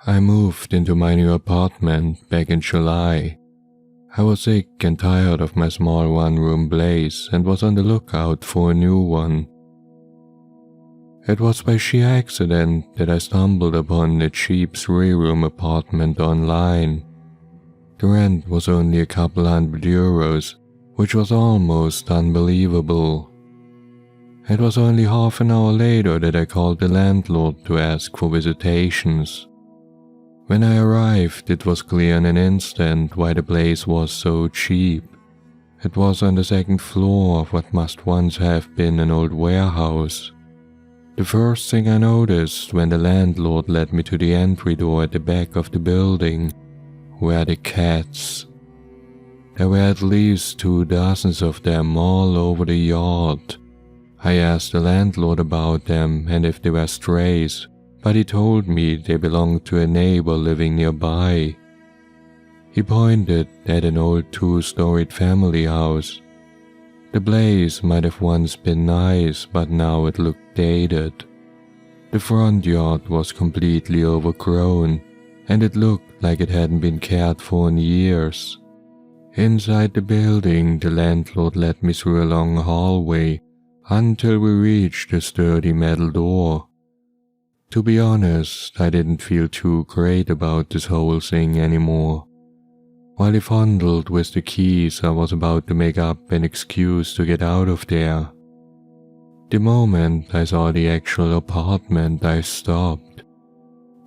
I moved into my new apartment back in July. I was sick and tired of my small one-room place and was on the lookout for a new one. It was by sheer accident that I stumbled upon a cheap 3-room apartment online. The rent was only a couple €100, which was almost unbelievable. It was only half an hour later that I called the landlord to ask for visitations. When I arrived, it was clear in an instant why the place was so cheap. It was on the 2nd floor of what must once have been an old warehouse. The first thing I noticed when the landlord led me to the entry door at the back of the building were the cats. There were at least 24 of them all over the yard. I asked the landlord about them and if they were strays, but he told me they belonged to a neighbor living nearby. He pointed at an old 2-storied family house. The place might have once been nice, but now it looked dated. The front yard was completely overgrown, and it looked like it hadn't been cared for in years. Inside the building, the landlord led me through a long hallway until we reached a sturdy metal door. To be honest, I didn't feel too great about this whole thing anymore. While he fondled with the keys, I was about to make up an excuse to get out of there. The moment I saw the actual apartment, I stopped.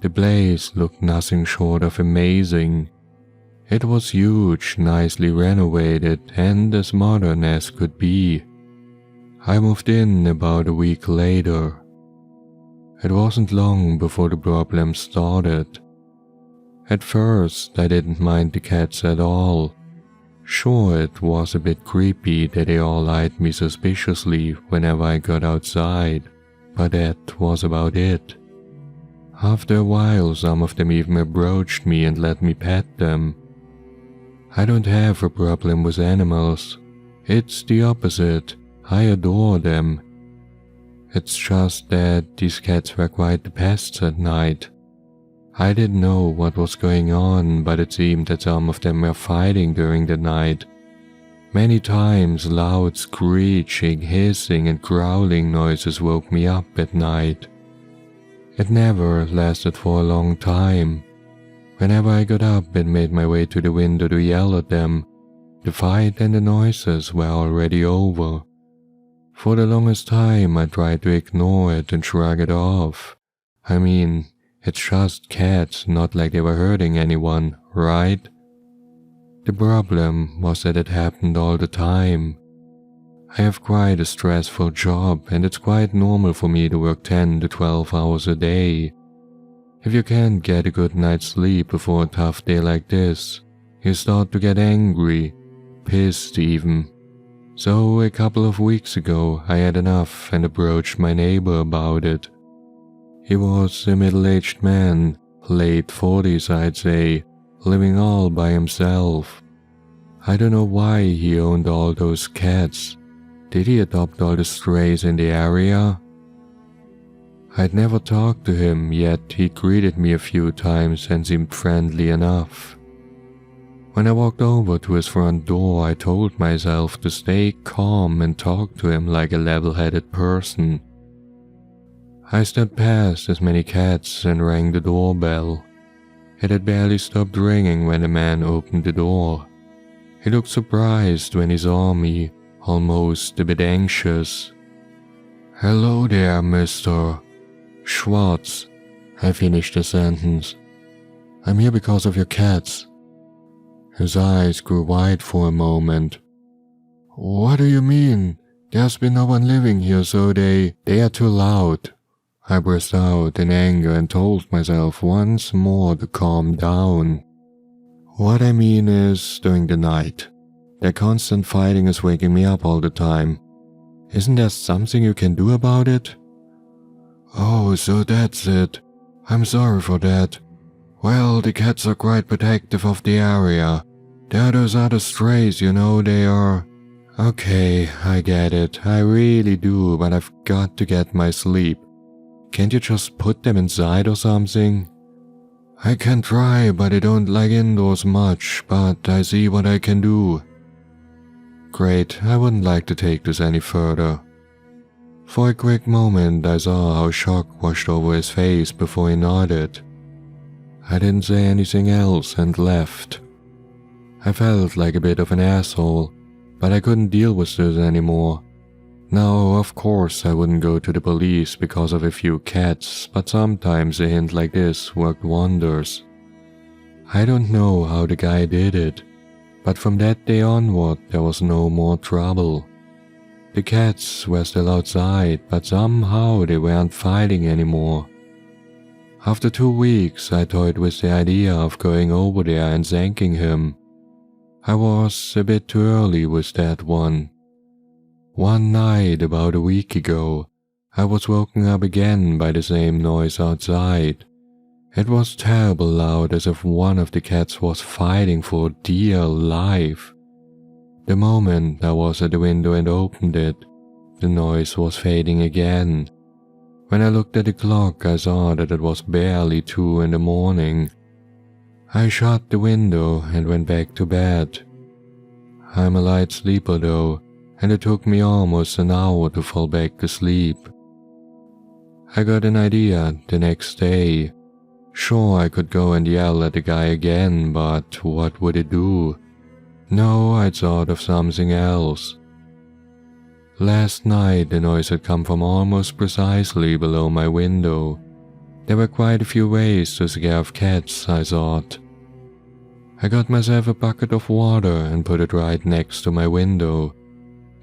The place looked nothing short of amazing. It was huge, nicely renovated, and as modern as could be. I moved in about a week later. It wasn't long before the problem started. At first, I didn't mind the cats at all. Sure, it was a bit creepy that they all eyed me suspiciously whenever I got outside, but that was about it. After a while, some of them even approached me and let me pet them. I don't have a problem with animals. It's the opposite. I adore them. It's just that these cats were quite the pests at night. I didn't know what was going on, but it seemed that some of them were fighting during the night. Many times loud screeching, hissing and growling noises woke me up at night. It never lasted for a long time. Whenever I got up and made my way to the window to yell at them, the fight and the noises were already over. For the longest time I tried to ignore it and shrug it off. I mean, it's just cats, not like they were hurting anyone, right? The problem was that it happened all the time. I have quite a stressful job and it's quite normal for me to work 10 to 12 hours a day. If you can't get a good night's sleep before a tough day like this, you start to get angry, pissed even. So a couple of weeks ago I had enough and approached my neighbor about it. He was a middle-aged man, late 40s I'd say, living all by himself. I don't know why he owned all those cats. Did he adopt all the strays in the area? I'd never talked to him, yet he greeted me a few times and seemed friendly enough. When I walked over to his front door, I told myself to stay calm and talk to him like a level-headed person. I stepped past as many cats and rang the doorbell. It had barely stopped ringing when the man opened the door. He looked surprised when he saw me, almost a bit anxious. "Hello there, Mr. Schwartz," I finished the sentence. "I'm here because of your cats." His eyes grew wide for a moment. "What do you mean? There's been no one living here, so they are too loud." I burst out in anger and told myself once more to calm down. "What I mean is, during the night. Their constant fighting is waking me up all the time. Isn't there something you can do about it?" "Oh, so that's it. I'm sorry for that. Well, the cats are quite protective of the area. There are those other strays, you know, they are..." "Okay, I get it. I really do, but I've got to get my sleep. Can't you just put them inside or something?" I can try, but I don't like indoors much, but I see what I can do. Great, I wouldn't like to take this any further. For a quick moment, I saw how shock washed over his face before he nodded. I didn't say anything else and left. I felt like a bit of an asshole, but I couldn't deal with this anymore. Now, of course, I wouldn't go to the police because of a few cats, but sometimes a hint like this worked wonders. I don't know how the guy did it, but from that day onward there was no more trouble. The cats were still outside, but somehow they weren't fighting anymore. After 2 weeks, I toyed with the idea of going over there and thanking him. I was a bit too early with that one. One night about a week ago, I was woken up again by the same noise outside. It was terrible loud, as if one of the cats was fighting for dear life. The moment I was at the window and opened it, the noise was fading again. When I looked at the clock, I saw that it was barely 2 in the morning. I shut the window and went back to bed. I'm a light sleeper though, and it took me almost an hour to fall back to sleep. I got an idea the next day. Sure, I could go and yell at the guy again, but what would it do? No, I'd thought of something else. Last night the noise had come from almost precisely below my window. There were quite a few ways to scare off cats, I thought. I got myself a bucket of water and put it right next to my window.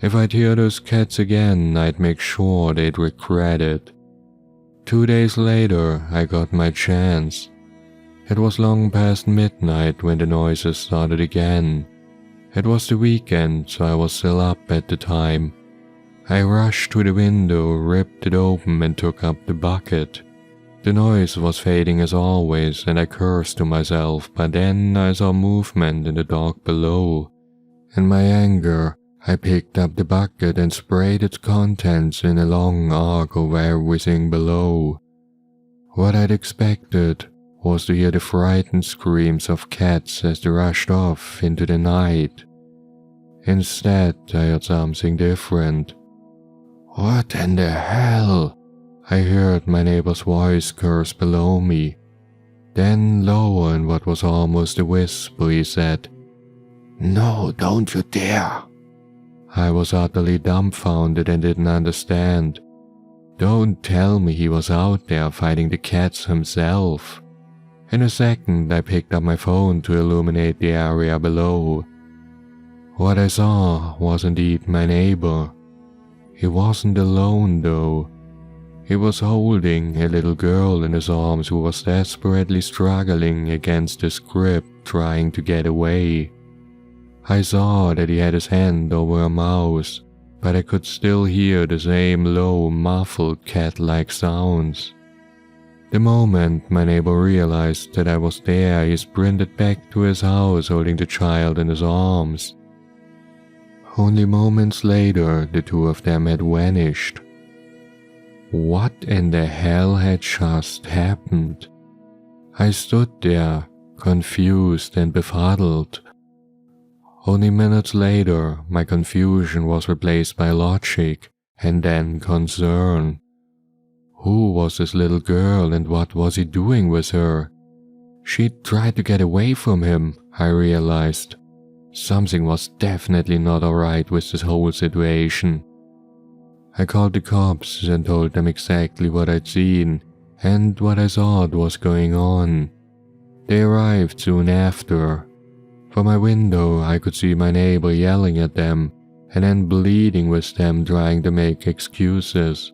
If I'd hear those cats again, I'd make sure they'd regret it. 2 days later, I got my chance. It was long past midnight when the noises started again. It was the weekend, so I was still up at the time. I rushed to the window, ripped it open and took up the bucket. The noise was fading as always, and I cursed to myself, but then I saw movement in the dark below. In my anger, I picked up the bucket and sprayed its contents in a long arc over everything below. What I'd expected was to hear the frightened screams of cats as they rushed off into the night. Instead, I heard something different. "What in the hell?" I heard my neighbor's voice curse below me. Then, lower in what was almost a whisper, he said, "No, don't you dare." I was utterly dumbfounded and didn't understand. Don't tell me he was out there fighting the cats himself. In a second, I picked up my phone to illuminate the area below. What I saw was indeed my neighbor. He wasn't alone though. He was holding a little girl in his arms who was desperately struggling against his grip, trying to get away. I saw that he had his hand over her mouth, but I could still hear the same low, muffled cat-like sounds. The moment my neighbor realized that I was there, he sprinted back to his house holding the child in his arms. Only moments later, the two of them had vanished. What in the hell had just happened? I stood there, confused and befuddled. Only minutes later, my confusion was replaced by logic and then concern. Who was this little girl and what was he doing with her? She'd tried to get away from him, I realized. Something was definitely not alright with this whole situation. I called the cops and told them exactly what I'd seen and what I thought was going on. They arrived soon after. From my window, I could see my neighbor yelling at them and then pleading with them, trying to make excuses.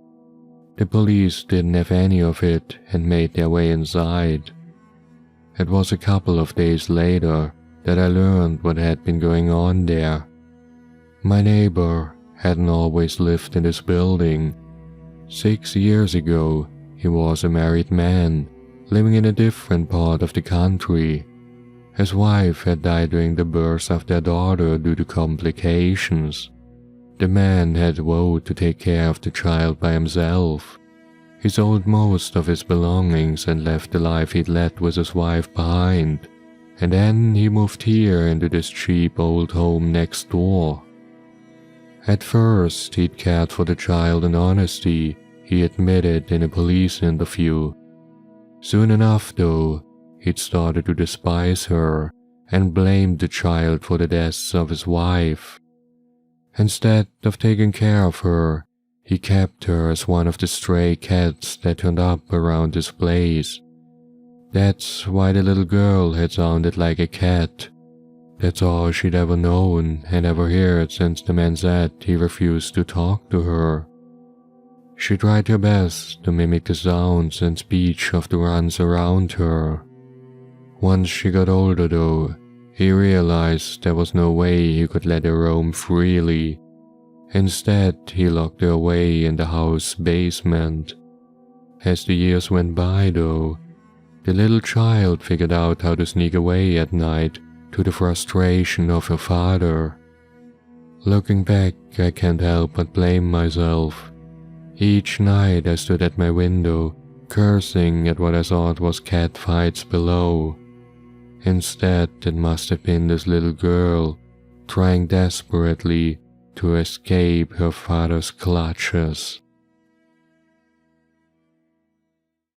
The police didn't have any of it and made their way inside. It was a couple of days later that I learned what had been going on there. My neighbor hadn't always lived in this building. 6 years ago, he was a married man, living in a different part of the country. His wife had died during the birth of their daughter due to complications. The man had vowed to take care of the child by himself. He sold most of his belongings and left the life he'd led with his wife behind, and then he moved here into this cheap old home next door. At first, he'd cared for the child in honesty, he admitted in a police interview. Soon enough, though, he'd started to despise her and blamed the child for the deaths of his wife. Instead of taking care of her, he kept her as one of the stray cats that turned up around his place. That's why the little girl had sounded like a cat. That's all she'd ever known and ever heard since the man said he refused to talk to her. She tried her best to mimic the sounds and speech of the runs around her. Once she got older though, he realized there was no way he could let her roam freely. Instead, he locked her away in the house basement. As the years went by though, the little child figured out how to sneak away at night to the frustration of her father. Looking back, I can't help but blame myself. Each night I stood at my window, cursing at what I thought was cat fights below. Instead, it must have been this little girl, trying desperately to escape her father's clutches.